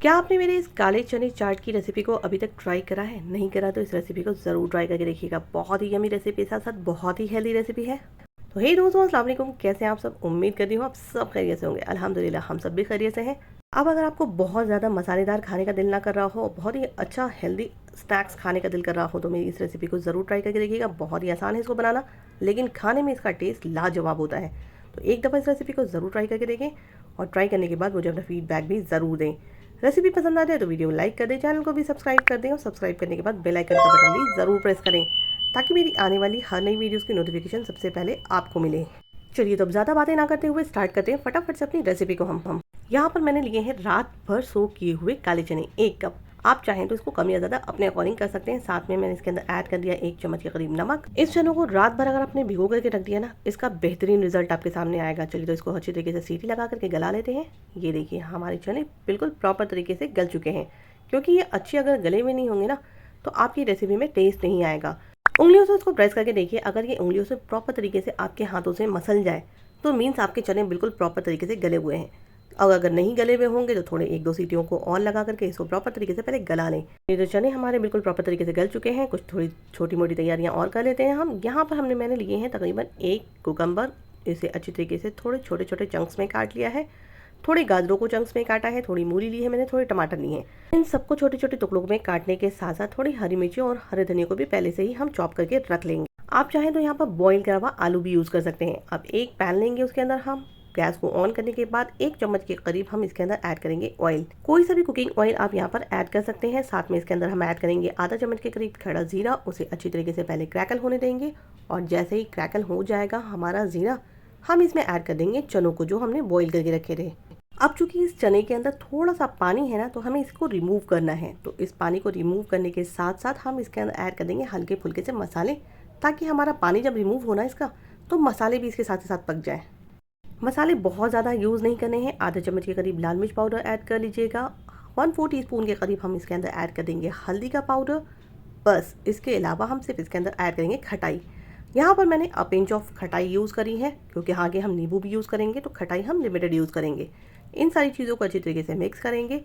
क्या आपने मेरे इस काले चने चाट की रेसिपी को अभी तक ट्राई करा है? नहीं करा तो इस रेसिपी को ज़रूर ट्राई करके देखिएगा। बहुत ही यमी रेसिपी के साथ साथ बहुत ही हेल्दी रेसिपी है। तो हे दोस्तों, अस्सलाम वालेकुम। कैसे हैं आप सब? उम्मीद करती हूँ आप सब खैरियत से होंगे। अल्हम्दुलिल्लाह हम सब भी खैरियत से हैं। अब अगर आपको बहुत ज़्यादा मसालेदार खाने का दिल ना कर रहा हो, बहुत ही अच्छा हेल्दी स्नैक्स खाने का दिल कर रहा हो, तो मेरी इस रेसिपी को ज़रूर ट्राई करके देखिएगा। बहुत ही आसान है इसको बनाना, लेकिन खाने में इसका टेस्ट लाजवाब होता है। तो एक दफ़ा इस रेसिपी को ज़रूर ट्राई करके देखें और ट्राई करने के बाद मुझे अपना फीडबैक भी ज़रूर दें। रेसिपी पसंद आ जाए तो वीडियो लाइक कर दें, चैनल को भी सब्सक्राइब कर दें और सब्सक्राइब करने के बाद बेल आइकन का बटन भी ज़रूर प्रेस करें ताकि मेरी आने वाली हर नई वीडियोस की नोटिफिकेशन सबसे पहले आपको मिले। चलिए तो अब ज़्यादा बातें ना करते हुए स्टार्ट करते हैं फटाफट से अपनी रेसिपी को। हम यहाँ पर मैंने लिए हैं रात भर सोक किए हुए काले चने 1 कप। आप चाहें तो इसको कम या ज़्यादा अपने अकॉर्डिंग कर सकते हैं। साथ में मैंने इसके अंदर ऐड कर दिया 1 चम्मच के करीब नमक। इस चनों को रात भर अगर आपने भिगो करके रख दिया ना, इसका बेहतरीन रिजल्ट आपके सामने आएगा। चलिए तो इसको अच्छी तरीके से सीटी लगा करके गला लेते हैं। ये देखिए हमारे चने बिल्कुल प्रॉपर तरीके से गल चुके हैं, क्योंकि ये अच्छे अगर गले में नहीं होंगे ना तो आपकी रेसिपी में टेस्ट नहीं आएगा। उंगलियों से इसको प्रेस करके देखिए, अगर ये उंगलियों से प्रॉपर तरीके से आपके हाथों से मसल जाए तो मीन्स आपके चने बिल्कुल प्रॉपर तरीके से गले हुए हैं। और अगर नहीं गले हुए होंगे तो थोड़े 1-2 सीटियों को और लगा करके इसको प्रॉपर तरीके से पहले गला लें। ये जो चने हमारे बिल्कुल प्रॉपर तरीके से गल चुके हैं, कुछ थोड़ी छोटी मोटी तैयारियां और कर लेते हैं हम। यहाँ पर मैंने लिए हैं तकरीबन 1 कुकम्बर। इसे अच्छी तरीके से थोड़े छोटे छोटे चंक्स में काट लिया है। थोड़े गाजरों को चंक्स में काटा है, थोड़ी मूली ली है मैंने, थोड़े टमाटर लिए हैं। इन सबको छोटे छोटे टुकड़ों में काटने के साथ साथ थोड़ी हरी मिर्ची और हरे धनिया को भी पहले से ही हम चॉप करके रख लेंगे। आप चाहें तो यहाँ पर बॉईल करा हुआ आलू भी यूज़ कर सकते हैं। अब एक पैन लेंगे, उसके अंदर हम गैस को ऑन करने के बाद 1 चम्मच के करीब हम इसके अंदर ऐड करेंगे ऑयल। कोई सा भी कुकिंग ऑयल आप यहाँ पर ऐड कर सकते हैं। साथ में इसके अंदर हम ऐड करेंगे आधा चम्मच के करीब खड़ा जीरा। उसे अच्छी तरीके से पहले क्रैकल होने देंगे और जैसे ही क्रैकल हो जाएगा हमारा जीरा, हम इसमें ऐड कर देंगे चनों को जो हमने बॉईल करके रखे थे। अब चूंकि इस चने के अंदर थोड़ा सा पानी है ना, तो हमें इसको रिमूव करना है। तो इस पानी को रिमूव करने के साथ साथ हम इसके अंदर ऐड कर देंगे हल्के फुल्के से मसाले, ताकि हमारा पानी जब रिमूव होना इसका तो मसाले भी इसके साथ ही साथ पक जाए। मसाले बहुत ज़्यादा यूज़ नहीं करने हैं। आधा चम्मच के करीब लाल मिर्च पाउडर ऐड कर लीजिएगा। 1/4 टीस्पून के करीब हम इसके अंदर ऐड कर देंगे हल्दी का पाउडर। बस इसके अलावा हम सिर्फ इसके अंदर ऐड करेंगे खटाई। यहाँ पर मैंने अ पिंच ऑफ खटाई यूज़ करी है, क्योंकि आगे हम नींबू भी यूज़ करेंगे तो खटाई हम लिमिटेड यूज़ करेंगे। इन सारी चीज़ों को अच्छी तरीके से मिक्स करेंगे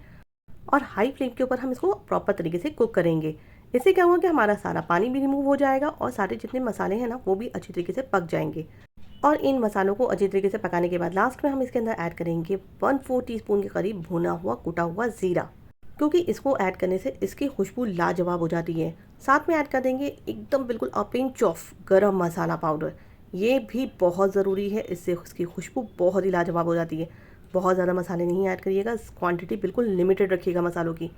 और हाई फ्लेम के ऊपर हम इसको प्रॉपर तरीके से कुक करेंगे। इससे क्या होगा कि हमारा सारा पानी भी रिमूव हो जाएगा और सारे जितने मसाले हैं ना वो भी अच्छी तरीके से पक जाएंगे। और इन मसालों को अच्छी तरीके से पकाने के बाद लास्ट में हम इसके अंदर ऐड करेंगे 1/4 टीस्पून के करीब भुना हुआ कुटा हुआ ज़ीरा, क्योंकि इसको ऐड करने से इसकी खुशबू लाजवाब हो जाती है। साथ में ऐड कर देंगे एकदम बिल्कुल अ पिंच ऑफ गरम मसाला पाउडर। ये भी बहुत ज़रूरी है, इससे उसकी खुशबू बहुत ही लाजवाब हो जाती है। बहुत ज़्यादा मसाले नहीं ऐड करिएगा, क्वांटिटी बिल्कुल लिमिटेड रखिएगा मसालों की।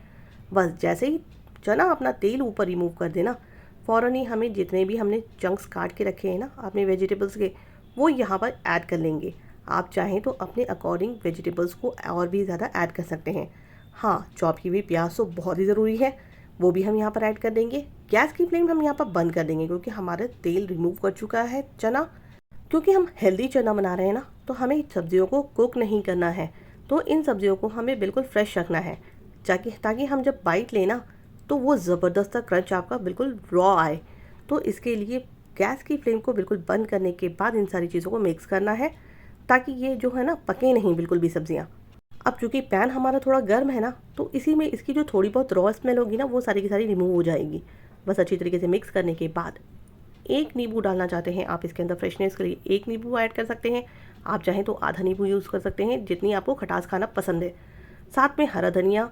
बस जैसे ही चना अपना तेल ऊपर रिमूव कर देना, फ़ौरन ही हमें जितने भी हमने चंक्स काट के रखे हैं ना अपने वेजिटेबल्स के, वो यहाँ पर ऐड कर लेंगे। आप चाहें तो अपने अकॉर्डिंग वेजिटेबल्स को और भी ज़्यादा ऐड कर सकते हैं। हाँ, चॉप की हुई प्याज तो बहुत ही ज़रूरी है, वो भी हम यहाँ पर ऐड कर देंगे। गैस की फ्लेम हम यहाँ पर बंद कर देंगे, क्योंकि हमारा तेल रिमूव कर चुका है चना। क्योंकि हम हेल्दी चना बना रहे हैं ना, तो हमें सब्जियों को कुक नहीं करना है। तो इन सब्जियों को हमें बिल्कुल फ्रेश रखना है, ताकि हम जब बाइट लेना तो वो ज़बरदस्त क्रंच आपका बिल्कुल रॉ आए। तो इसके लिए गैस की फ्लेम को बिल्कुल बंद करने के बाद इन सारी चीज़ों को मिक्स करना है, ताकि ये जो है ना पके नहीं बिल्कुल भी सब्जियाँ। अब चूँकि पैन हमारा थोड़ा गर्म है ना, तो इसी में इसकी जो थोड़ी बहुत रॉ स्मेल होगी ना वो सारी की सारी रिमूव हो जाएगी। बस अच्छी तरीके से मिक्स करने के बाद 1 नींबू डालना चाहते हैं आप इसके अंदर फ्रेशनेस के लिए 1 नींबू ऐड कर सकते हैं। आप चाहें तो आधा नींबू यूज़ कर सकते हैं, जितनी आपको खटास खाना पसंद है। साथ में हरा धनिया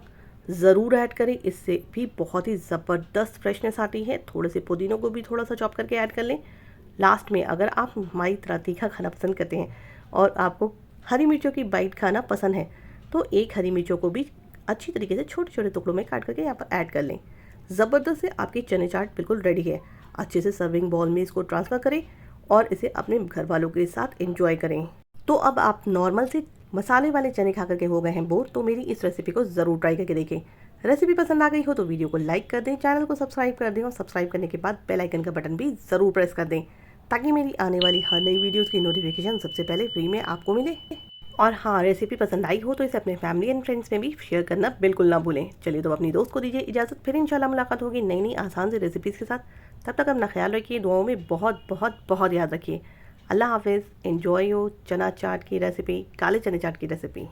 ज़रूर ऐड करें, इससे भी बहुत ही ज़बरदस्त फ्रेशनेस आती है। थोड़े से पुदीनों को भी थोड़ा सा चॉप करके ऐड कर लें। लास्ट में अगर आप हमारी तरह तीखा खाना पसंद करते हैं और आपको हरी मिर्चों की बाइट खाना पसंद है, तो 1 हरी मिर्चों को भी अच्छी तरीके से छोटे छोटे टुकड़ों में काट करके यहाँ पर ऐड कर लें। ज़बरदस्त से आपकी चने चाट बिल्कुल रेडी है। अच्छे से सर्विंग बॉल में इसको ट्रांसफ़र करें और इसे अपने घर वालों के साथ एंजॉय करें। तो अब आप नॉर्मल से मसाले वाले चने खा करके हो गए हैं बोर, तो मेरी इस रेसिपी को ज़रूर ट्राई करके देखें। रेसिपी पसंद आ गई हो तो वीडियो को लाइक कर दें, चैनल को सब्सक्राइब कर दें और सब्सक्राइब करने के बाद बेल आइकन का बटन भी ज़रूर प्रेस कर दें, ताकि मेरी आने वाली हर नई वीडियोज़ की नोटिफिकेशन सबसे पहले फ्री में आपको मिले। और हाँ, रेसिपी पसंद आई हो तो इसे अपने फैमिली एंड फ्रेंड्स में भी शेयर करना बिल्कुल ना भूलें। चलिए तो अपनी दोस्त को दीजिए इजाज़त, फिर इंशाल्लाह मुलाकात होगी नई नई आसान सी रेसिपीज़ के साथ। तब तक अपना ख्याल रखिए, दुआओं में बहुत बहुत बहुत याद रखिए। अल्लाह हाफिज़। एंजॉय योर चना चाट की रेसिपी, काले चने चाट की रेसिपी।